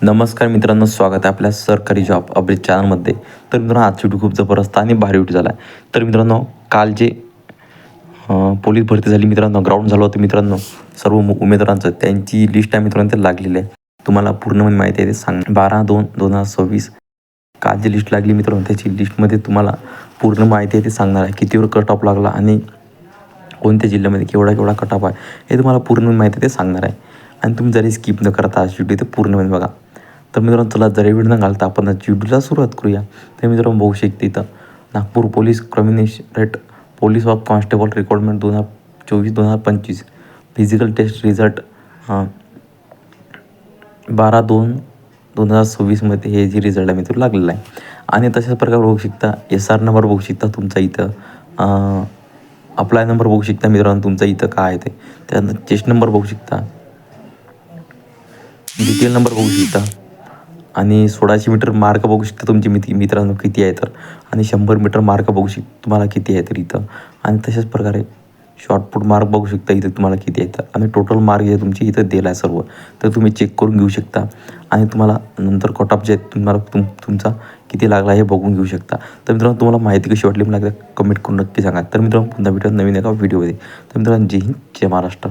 नमस्कार मित्रांनो, स्वागत आहे आपल्या सरकारी जॉब अपडेट चॅनलमध्ये. तर मित्रांनो, आजची व्हिडिओ खूप जबरदस्त आणि भारी व्हिडिओ झाला आहे. तर मित्रांनो, काल जे पोलीस भरती झाली मित्रांनो, ग्राउंड झालं होतं मित्रांनो, सर्व उमेदवारांचं त्यांची लिस्ट आहे मित्रांनो, ते लागलेली आहे. तुम्हाला पूर्ण माहिती आहे ते सांग. 12/2/2026 काल जी लिस्ट लागली मित्रांनो, त्याची लिस्टमध्ये तुम्हाला पूर्ण माहिती आहे ते सांगणार आहे. कितीवर कट ऑफ लागला आणि कोणत्या जिल्ह्यामध्ये केवढा कट ऑफ आहे हे तुम्हाला पूर्ण माहिती ते सांगणार आहे. आणि तुम्ही जरी स्किप न करता आज व्हिडिओ ते पूर्णपणे बघा. तर मित्रांनो, चला जरी व्हिडिओ न घालता आपण व्हिडिओला सुरुवात करूया. तर मित्रांनो, बघू शकते इथं Nagpur police commissionerate police of constable recruitment 2024-2025 physical test result 12/2/2026 हे जे रिझल्ट आहे मित्र लागलेला आहे. आणि तशाच प्रकारे बघू शकता SR नंबर बघू शकता तुमचा इथं, अप्लाय नंबर बघू शकता मित्रांनो तुमचा इथं काय आहे ते. त्यानंतर चेस्ट नंबर बघू शकता, डिटेल नंबर बघू शकता आणि 1600 मीटर मार्क बघू शकता तुमची मित्रांनो किती आहे तर. आणि 100 मीटर मार्क बघू शकता तुम्हाला किती आहे तर इथं. आणि तशाच प्रकारे शॉर्टपुट मार्क बघू शकता इथं तुम्हाला किती आहे तर. आणि टोटल मार्क जे तुमची इथं दिला आहे सर्व, तर तुम्ही चेक करून घेऊ शकता. आणि तुम्हाला नंतर कट ऑफ जे तुम्हाला तुमचा किती लागला हे बघून घेऊ शकता. तर मित्रांनो, तुम्हाला माहिती कशी वाटली मला कमेंट करून नक्की सांगा. तर मित्रांनो, पुन्हा भेटूया नवीन एका व्हिडिओमध्ये. तर मित्रांनो, जय हिंद, जय महाराष्ट्र.